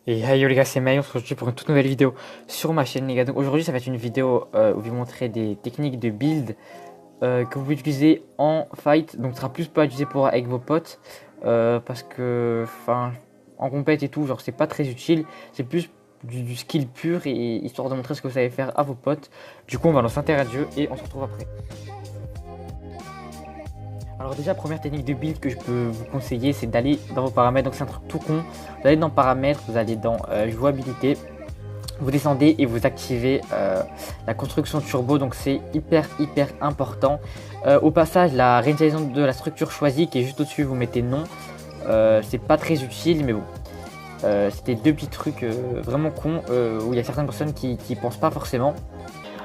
Et hey yo les gars, c'est May, on se retrouve pour une toute nouvelle vidéo sur ma chaîne les gars. Donc aujourd'hui ça va être une vidéo où je vais vous montrer des techniques de build que vous pouvez utiliser en fight. Donc ce sera plus pas utilisé pour avec vos potes parce que en compète et tout, genre c'est pas très utile. C'est plus du skill pur et histoire de montrer ce que vous savez faire à vos potes. Du coup on va lancer un terrain de jeu et on se retrouve après. Alors déjà, première technique de build que je peux vous conseiller, c'est d'aller dans vos paramètres. Donc c'est un truc tout con. Vous allez dans paramètres, vous allez dans jouabilité, vous descendez et vous activez la construction turbo. Donc c'est hyper important. Au passage, la réinitialisation de la structure choisie qui est juste au-dessus, vous mettez non. C'est pas très utile, mais bon. C'était deux petits trucs vraiment cons où il y a certaines personnes qui pensent pas forcément.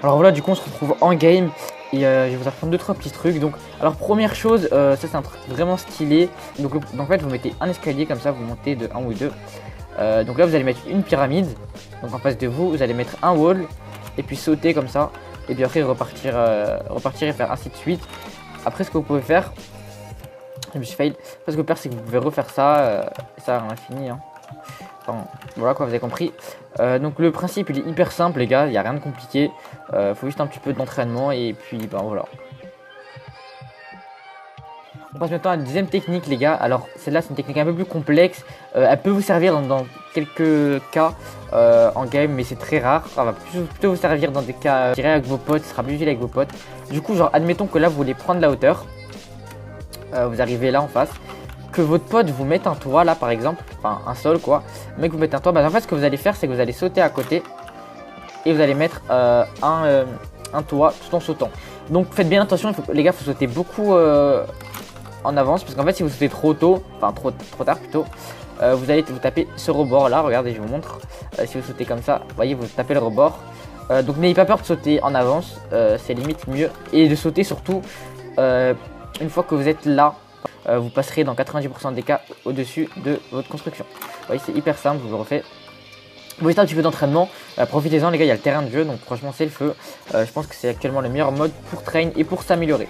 Alors voilà, du coup on se retrouve en game et je vais vous apprendre 2-3 petits trucs. Donc, alors première chose, ça c'est un truc vraiment stylé. Donc en fait vous mettez un escalier comme ça, vous montez de 1 ou 2. Donc là vous allez mettre une pyramide. Donc en face de vous, vous allez mettre un wall et puis sauter comme ça. Et puis après repartir et faire ainsi de suite. Après ce que vous pouvez faire, je me suis fail. Ce que vous pouvez faire c'est que vous pouvez refaire ça, ça à l'infini. Hein. Enfin, voilà quoi, vous avez compris. Donc le principe il est hyper simple les gars, il n'y a rien de compliqué. Faut juste un petit peu d'entraînement et puis ben voilà. On passe maintenant à la deuxième technique les gars. Alors celle-là c'est une technique un peu plus complexe. Elle peut vous servir dans quelques cas en game, mais c'est très rare. Elle va plutôt vous servir dans des cas avec vos potes, ce sera plus utile avec vos potes. Du coup genre admettons que là vous voulez prendre la hauteur. Vous arrivez là en face. Que votre pote vous mette un toit là par exemple, enfin un sol quoi, mais que vous mettez un toit, bah en fait ce que vous allez faire c'est que vous allez sauter à côté et vous allez mettre un toit tout en sautant. Donc faites bien attention, les gars, faut sauter beaucoup en avance parce qu'en fait si vous sautez trop tôt, enfin trop tard plutôt, vous allez vous taper ce rebord là, regardez je vous montre, si vous sautez comme ça, vous voyez vous tapez le rebord, donc n'ayez pas peur de sauter en avance, c'est limite mieux, et de sauter surtout une fois que vous êtes là. Vous passerez dans 90% des cas au-dessus de votre construction. Vous voyez, c'est hyper simple, je vous le refais. Vous voyez un petit peu d'entraînement, profitez-en les gars, il y a le terrain de jeu, donc franchement c'est le feu. Je pense que c'est actuellement le meilleur mode pour train et pour s'améliorer.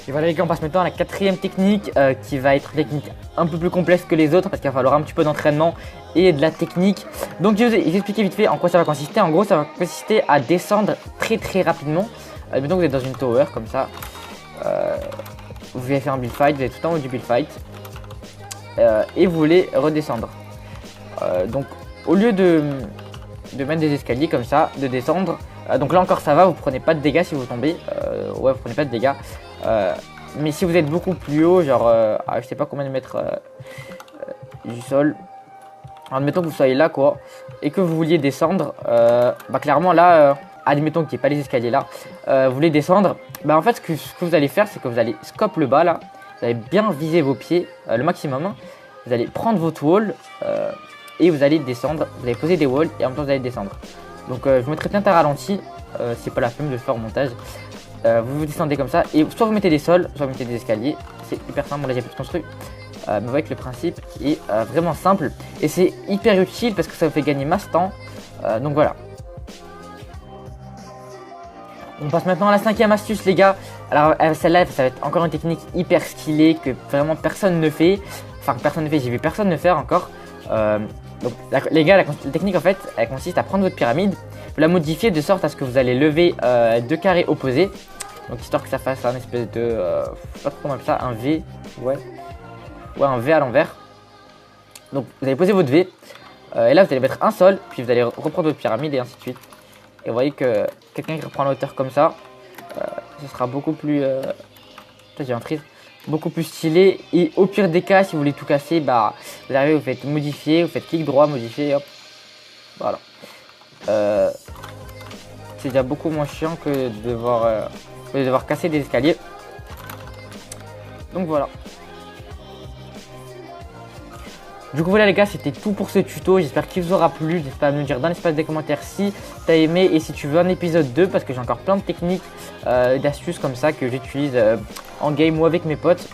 Et voilà les gars, on passe maintenant à la quatrième technique qui va être une technique un peu plus complexe que les autres parce qu'il va falloir un petit peu d'entraînement et de la technique. Donc je vais vous expliquer vite fait en quoi ça va consister. En gros ça va consister à descendre très rapidement. Mettons que vous êtes dans une tower comme ça. Vous voulez faire un build fight, vous êtes tout en haut du build fight et vous voulez redescendre. Donc au lieu de mettre des escaliers comme ça, de descendre, donc là encore ça va, vous prenez pas de dégâts si vous tombez, ouais vous prenez pas de dégâts, mais si vous êtes beaucoup plus haut, genre je sais pas combien de mètres du sol, admettons que vous soyez là quoi, et que vous vouliez descendre, bah clairement là, admettons qu'il n'y ait pas les escaliers là, vous voulez descendre, bah en fait ce que vous allez faire c'est que vous allez scope le bas là, vous allez bien viser vos pieds le maximum, hein. Vous allez prendre votre wall et vous allez descendre, vous allez poser des walls et en même temps vous allez descendre. Donc je vous mettrai bien un ralenti, c'est pas la peine de le faire au montage. Vous descendez comme ça et soit vous mettez des sols, soit vous mettez des escaliers, c'est hyper simple, bon là j'ai plus construit. Mais vous voyez que le principe est vraiment simple et c'est hyper utile parce que ça vous fait gagner masse temps, donc voilà. On passe maintenant à la cinquième astuce les gars. Alors celle-là ça va être encore une technique hyper stylée que vraiment personne ne fait. Enfin personne ne fait, j'ai vu personne ne faire encore. Donc les gars, la technique en fait elle consiste à prendre votre pyramide, vous la modifier de sorte à ce que vous allez lever deux carrés opposés. Donc histoire que ça fasse un espèce de, je sais pas trop comment on appelle ça, un V, ouais un V à l'envers. Donc vous allez poser votre V, et là vous allez mettre un sol, puis vous allez reprendre votre pyramide et ainsi de suite. Et vous voyez que quelqu'un qui reprend la hauteur comme ça, ce sera beaucoup plus, j'ai un triste, beaucoup plus stylé. Et au pire des cas, si vous voulez tout casser, bah vous arrivez, vous faites modifier, vous faites clic droit, modifier, hop, voilà. C'est déjà beaucoup moins chiant que de devoir casser des escaliers. Donc voilà. Du coup voilà les gars, c'était tout pour ce tuto, j'espère qu'il vous aura plu, n'hésite pas à me le dire dans l'espace des commentaires si t'as aimé et si tu veux un épisode 2 parce que j'ai encore plein de techniques et d'astuces comme ça que j'utilise en game ou avec mes potes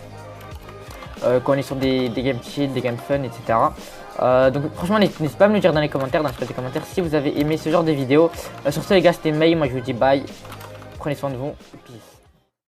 quand on est sur des games chill, des games fun, etc. Donc franchement n'hésitez pas à me le dire dans les commentaires, dans l'espace des commentaires si vous avez aimé ce genre de vidéo. Sur ce les gars, c'était May, moi je vous dis bye, prenez soin de vous, peace.